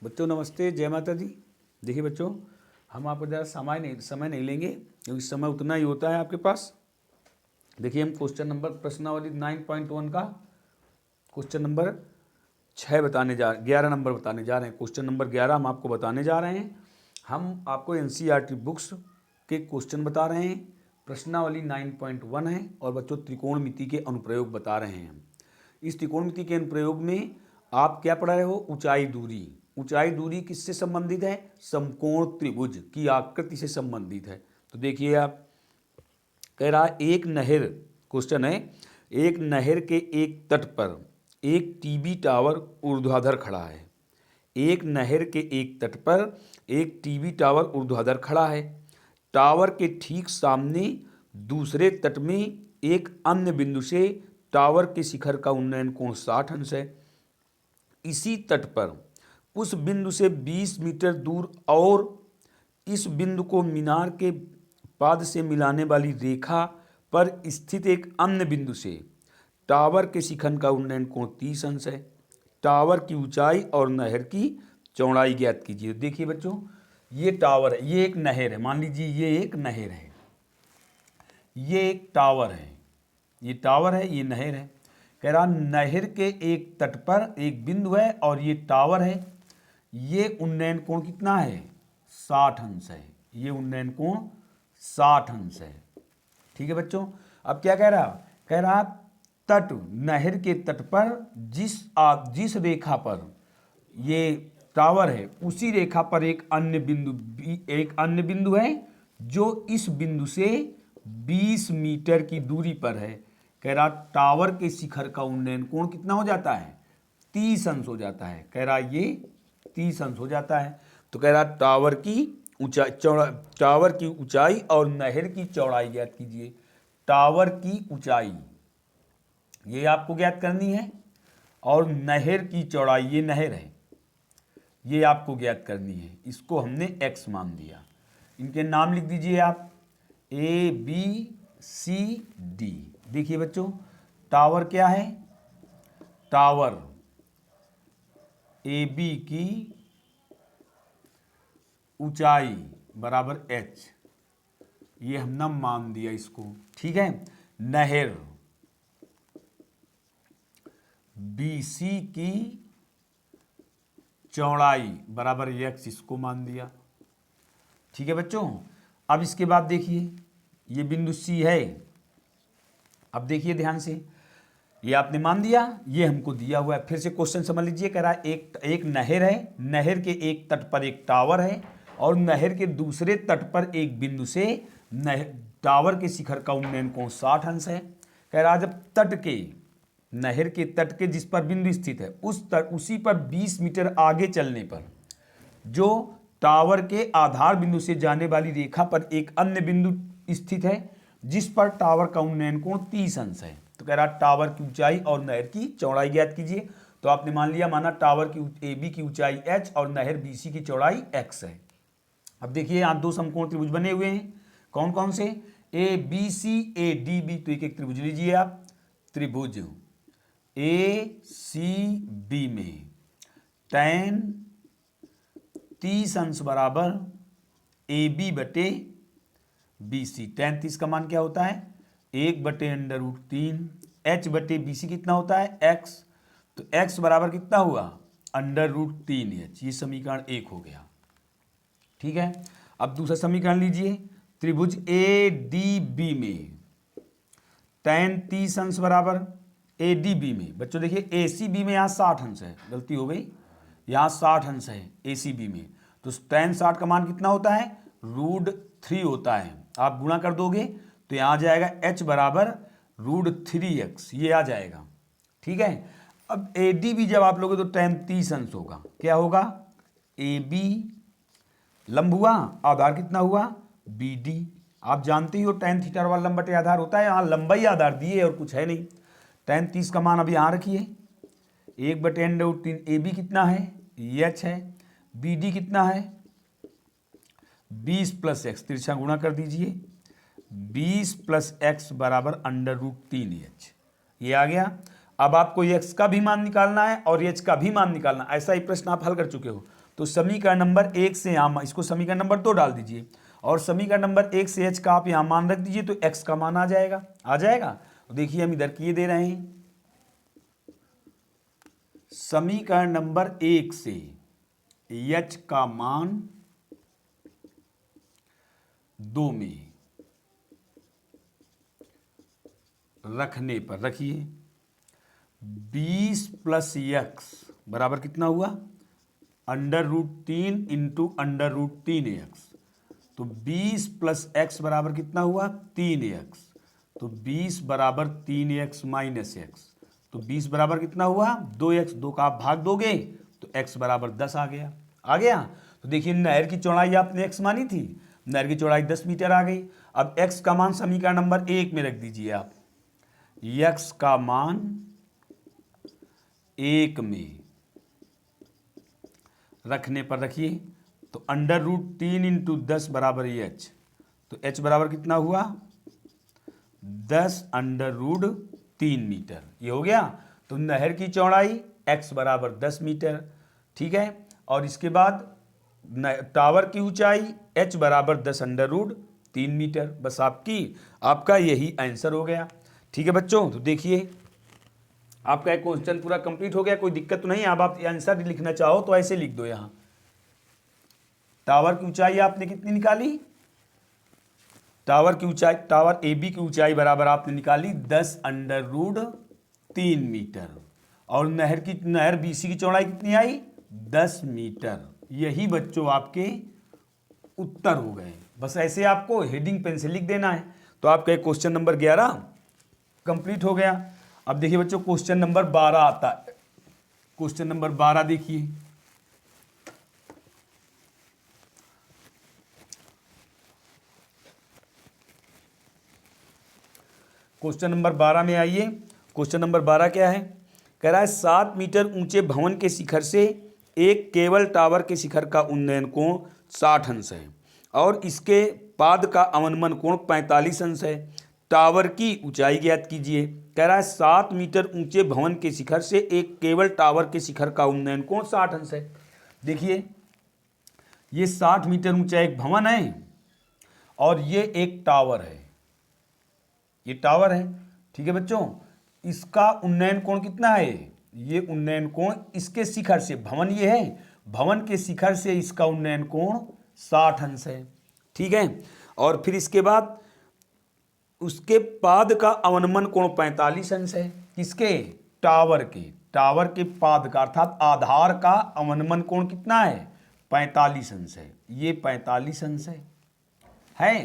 बच्चों नमस्ते, जय माता दी। देखिए बच्चों, हम आपको ज़्यादा समय नहीं लेंगे क्योंकि समय उतना ही होता है आपके पास। देखिए हम प्रश्नावली 9.1 का क्वेश्चन नंबर 11 नंबर बताने जा रहे हैं। क्वेश्चन नंबर 11 हम आपको बताने जा रहे हैं। हम आपको एनसीईआरटी बुक्स के क्वेश्चन बता रहे हैं। प्रश्नावली 9.1 है और बच्चों त्रिकोणमिति के अनुप्रयोग बता रहे हैं हम। इस त्रिकोणमिति के अनुप्रयोग में आप क्या पढ़ा रहे हो? ऊंचाई दूरी। ऊंचाई दूरी किससे संबंधित है? समकोण त्रिभुज की आकृति से संबंधित है। तो देखिए आप, कह रहा एक नहर, क्वेश्चन है, एक नहर के एक तट पर एक टीवी टावर ऊर्ध्वाधर खड़ा है। एक नहर के एक तट पर एक टीवी टावर ऊर्ध्वाधर खड़ा है। टावर के ठीक सामने दूसरे तट में एक अन्य बिंदु से टावर के शिखर का उन्नयन कोण 60 अंश है। इसी तट पर उस बिंदु से 20 मीटर दूर और इस बिंदु को मीनार के पाद से मिलाने वाली रेखा पर स्थित एक अन्य बिंदु से टावर के शिखर का उन्नयन कोण 30 अंश है। टावर की ऊंचाई और नहर की चौड़ाई ज्ञात कीजिए। देखिए बच्चों, ये टावर है, ये एक नहर है। मान लीजिए ये एक नहर है, ये एक टावर है, ये टावर है, ये नहर है। कह रहा नहर के एक तट पर एक बिंदु है और ये टावर है। ये उन्नयन कोण कितना है? 60 अंश है। ये उन्नयन कोण 60 अंश है। ठीक है बच्चों। अब क्या कह रहा? कह रहा तट, नहर के तट पर जिस रेखा पर ये टावर है उसी रेखा पर एक अन्य बिंदु है जो इस बिंदु से 20 मीटर की दूरी पर है। कह रहा टावर के शिखर का उन्नयन कोण कितना हो जाता है? 30 अंश हो जाता है। कह रहा ये 30 अंश हो जाता है। तो कह रहा टावर की ऊंचाई और नहर की चौड़ाई ज्ञात कीजिए। टावर की ऊंचाई ये आपको ज्ञात करनी है और नहर की चौड़ाई, ये नहर है, ये आपको ज्ञात करनी है। इसको हमने x मान दिया। इनके नाम लिख दीजिए आप, A B C D। देखिए बच्चों, टावर क्या है? टावर AB की ऊंचाई बराबर h, ये हमने मान दिया इसको। ठीक है। नहर BC की चौड़ाई बराबर x, इसको मान दिया। ठीक है बच्चों। अब इसके बाद देखिए, ये बिंदु C है। अब देखिए ध्यान से, ये आपने मान दिया, ये हमको दिया हुआ है। फिर से क्वेश्चन समझ लीजिए। कह रहा है एक नहर है, नहर के एक तट पर एक टावर है और नहर के दूसरे तट पर एक बिंदु से टावर के शिखर का उन्नयन कोण 60 अंश है। कह रहा जब नहर के तट के जिस पर बिंदु स्थित है उसी पर 20 मीटर आगे चलने पर जो टावर के आधार बिंदु से जाने वाली रेखा पर एक अन्य बिंदु स्थित है जिस पर टावर का उन्नयन कोण 30 अंश है। तो कह रहा टावर की ऊंचाई और नहर की चौड़ाई ज्ञात कीजिए। तो आपने मान लिया, माना टावर की AB की ऊंचाई h और नहर BC की चौड़ाई x है। अब देखिए यहाँ दो समकोण त्रिभुज बने हुए हैं। कौन कौन से? ABC ADB। तो एक एक त्रिभुज लीजिए आप। त्रिभुज ACB में tan 30 अंश बराबर AB बटे BC। tan 30 का मान क्या होता है? 1/√3। h बटे BC कितना होता है? x। तो x बराबर कितना हुआ? √3h। ये समीकरण 1 हो गया। ठीक है। अब दूसरा समीकरण लीजिए। त्रिभुज ADB में tan 30 अंश बराबर ADB में, बच्चों देखिए ACB में यहाँ 60 अंश है, गलती हो गई, यहाँ 60 अंश है ACB में। तो tan 60 का मान कितना होता है? √3 होता है। आप गुणा कर दोगे तो यहाँ आ जाएगा h बराबर √3x, ये आ जाएगा। ठीक है। अब ADB जब आप लोगे तो tan 30 अंश होगा। क्या होगा? AB लंब हुआ, आधार कितना हुआ? BD। आप जानते ही हो tan थीटा वाला लंब बटे आधार होता है। यहाँ लंबाई आधार दिए और कुछ है नहीं। tan 30 का मान अब यहाँ रखिए, 1/√3। AB कितना है? h है। BD कितना है? 20 + x, तिरछा गुणा कर दीजिए। 20 + x बराबर √3h, ये आ गया। अब आपको x का भी मान निकालना है और h का भी मान निकालना है। ऐसा ही प्रश्न आप हल कर चुके हो। तो समीकरण नंबर 1 से यहाँ इसको समीकरण नंबर 2 डाल दीजिए और समीकरण नंबर 1 से h का आप यहाँ मान रख दीजिए, तो x का मान आ जाएगा। तो देखिए हम इधर किए दे रहे हैं, समीकरण नंबर 1 से h का मान 2 में रखने पर रखिए 20 प्लस x बराबर कितना हुआ, √3 इंटू √3x। तो 20 प्लस x बराबर कितना हुआ, 3x। तो 20 बराबर 3x माइनस x। तो 20 बराबर कितना हुआ, 2x। 2 का आप भाग दोगे तो x बराबर 10 आ गया। तो देखिए नहर की चौड़ाई आपने x मानी थी, नहर की चौड़ाई 10 मीटर आ गई। अब x का मान समीकरण नंबर 1 में रख दीजिए आप, x का मान 1 में रखने पर रखिए तो √3 इंटू 10 बराबर h। तो h बराबर कितना हुआ, 10 √3 मीटर। ये हो गया। तो नहर की चौड़ाई x बराबर 10 मीटर, ठीक है। और इसके बाद टावर की ऊंचाई h बराबर 10 √3 मीटर। बस आपका यही आंसर हो गया। ठीक है बच्चों, तो देखिए आपका एक क्वेश्चन पूरा कंप्लीट हो गया, कोई दिक्कत तो नहीं। अब आप आंसर लिखना चाहो तो ऐसे लिख दो। यहां टावर की ऊंचाई आपने कितनी निकाली, टावर ए बी की ऊंचाई बराबर आपने निकाली 10 √3 मीटर। और नहर बीसी की चौड़ाई कितनी आई, 10 मीटर। यही बच्चों आपके उत्तर हो गए। बस ऐसे आपको हेडिंग पेन से लिख देना है। तो आपका क्वेश्चन नंबर 11 कंप्लीट हो गया। अब देखिए बच्चों क्वेश्चन नंबर 12 आता है। क्वेश्चन नंबर 12 देखिए, क्वेश्चन नंबर 12 में आइए। क्वेश्चन नंबर 12 क्या है, कह रहा है 7 मीटर ऊंचे भवन के शिखर से एक केबल टावर के शिखर का उन्नयन कोण 60 अंश है और इसके पाद का अवनमन कोण 45 अंश है। टावर की ऊंचाई ज्ञात कीजिए। कह रहा है 7 मीटर ऊंचे भवन के शिखर से एक केबल टावर के शिखर का उन्नयन कोण 60 अंश है। देखिए ये 60 मीटर ऊंचा एक भवन है और ये एक टावर है, ये टावर है। ठीक है बच्चों, इसका उन्नयन कोण कितना है, ये उन्नयन कोण इसके शिखर से, भवन ये है, भवन के शिखर से इसका उन्नयन कोण 60 अंश है। ठीक है, और फिर इसके बाद उसके पाद का अवनमन कोण 45 अंश है। किसके, टावर के पाद का अर्थात आधार का अवनमन कोण कितना है, 45 अंश है। ये 45 अंश है।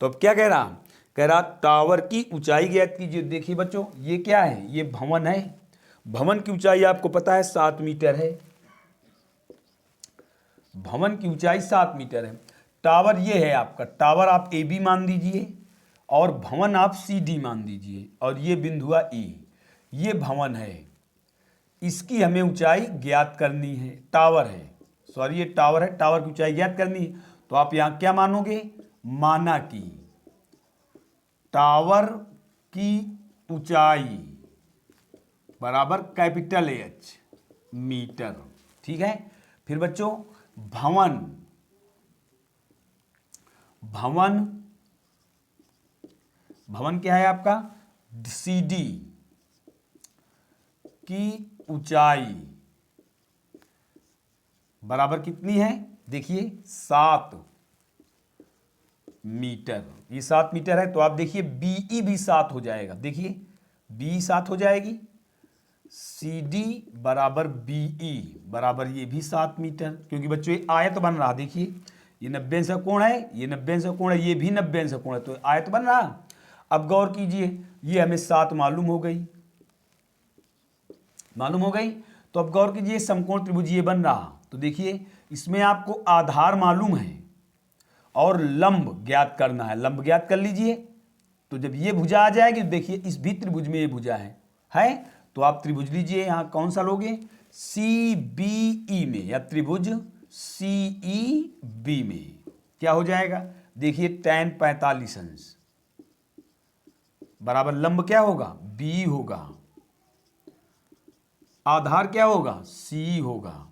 तो अब क्या कह रहा टावर की ऊंचाई ज्ञात कीजिए। देखिए बच्चों ये क्या है, ये भवन है। भवन की ऊंचाई आपको पता है 7 मीटर है। भवन की ऊंचाई 7 मीटर है। टावर ये है आपका, टावर आप ए बी मान दीजिए और भवन आप सी डी मान दीजिए और ये बिंदु हुआ ई, ये भवन है। इसकी हमें ऊंचाई ज्ञात करनी है। टावर है, सॉरी ये टावर है, टावर की ऊंचाई ज्ञात करनी है। तो आप यहां क्या मानोगे, माना कि टावर की ऊंचाई बराबर कैपिटल एच मीटर। ठीक है, फिर बच्चों भवन क्या है आपका, सी डी की ऊंचाई बराबर कितनी है, देखिए 7 मीटर। ये 7 मीटर है। तो आप देखिए बीई भी 7 हो जाएगा। देखिए बी 7 हो जाएगी, सी डी बराबर बीई बराबर ये भी 7 मीटर, क्योंकि बच्चों ये आयत बन रहा। देखिए ये 90 अंश का कोण है, ये 90 अंश का कोण है, ये भी 90 अंश का कोण है, तो आयत बन रहा। अब गौर कीजिए ये हमें 7 मालूम हो गई। तो अब गौर कीजिए समकोण त्रिभुज ये बन रहा। तो देखिए इसमें आपको आधार मालूम है और लंब ज्ञात करना है। लंब ज्ञात कर लीजिए। तो जब ये भुजा आ जाएगी, देखिए इस भी त्रिभुज में ये भुजा है। तो आप त्रिभुज लीजिए, यहां कौन सा लोगे, सी बी ई में, या त्रिभुज सी ई बी में क्या हो जाएगा, देखिए tan 45 अंश बराबर लंब क्या होगा, बी होगा, आधार क्या होगा, सी होगा।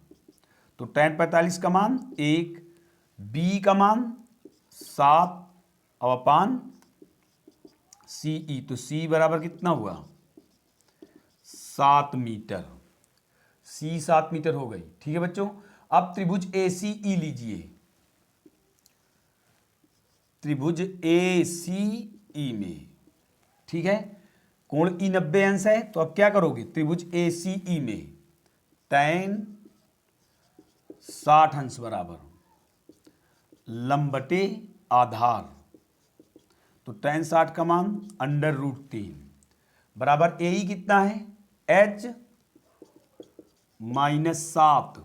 तो tan 45 का मान 1, b का मान 7 और अपान CE, तो C बराबर कितना हुआ 7 मीटर, C 7 मीटर हो गई। ठीक है बच्चों, अब त्रिभुज ACE लीजिए, त्रिभुज ACE में, ठीक है, कोण E 90 अंश है, तो अब क्या करोगे, त्रिभुज ACE में tan 60 अंश बराबर लंब बटे आधार, तो tan 60 का मान √3 बराबर AE कितना है H -7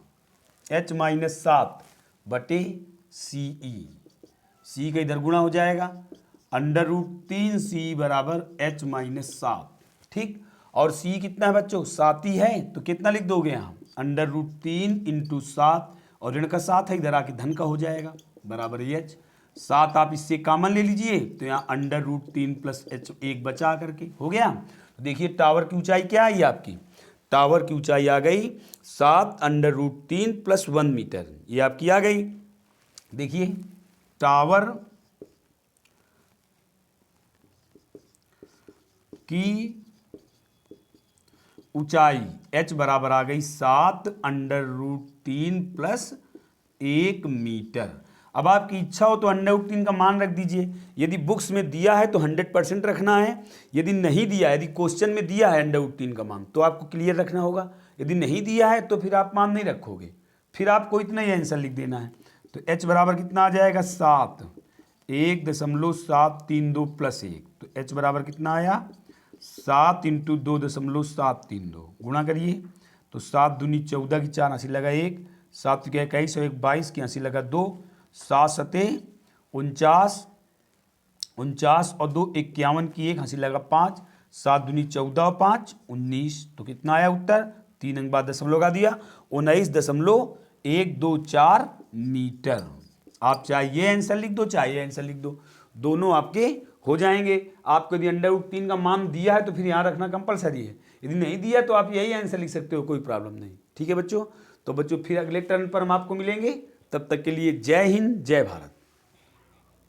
बटे CE, C का इधर गुणा हो जाएगा, √3 C बराबर H -7। ठीक, और C कितना है बच्चों 7 ही है, तो कितना लिख दोगे यहाँ √3 × 7, और ऋण का 7 है, इधर आके धन का हो जाएगा बराबर H 7, आप इससे कॉमन ले लीजिए, तो यहाँ √3 + H 1 बचा करके हो गया। तो देखिए टावर की ऊंचाई क्या आई आपकी, टावर की ऊंचाई आ गई 7 √3 + 1 मीटर, ये आपकी आ गई। देखिए टावर की ऊंचाई H बराबर आ गई 7 √3 + 1 मीटर। अब आपकी इच्छा हो तो √3 का मान रख दीजिए, यदि बुक्स में दिया है तो 100% रखना है, यदि नहीं दिया है, यदि क्वेश्चन में दिया है √3 का मान तो आपको क्लियर रखना होगा, यदि नहीं दिया है तो फिर आप मान नहीं रखोगे, फिर आपको इतना ही आंसर लिख देना है। तो H बराबर कितना आ जाएगा 7, 1.732 + 1, तो H बराबर कितना आया 7 × 2.732, गुणा करिए, तो 7 दूनी 14 की 4 80 लगा 1, 7 के 21 और 1 22 की 80 लगा 2, 7 सते 49 और 2 51 की 1 80 लगा 5, 7 दूनी 14 और 5 19, तो कितना आया उत्तर, 3 अंक बाद दशमलव लगा दिया, 19.124 मीटर। आप चाहे ये आंसर लिख दो चाहे ये आंसर लिख दो, दोनों आपके हो जाएंगे। आपको यदि √3 का मान दिया है तो फिर यहाँ रखना कंपलसरी है, यदि नहीं दिया तो आप यही आंसर लिख सकते हो, कोई प्रॉब्लम नहीं। ठीक है बच्चों, तो बच्चों फिर अगले टर्न पर हम आपको मिलेंगे, तब तक के लिए जय हिंद जय भारत।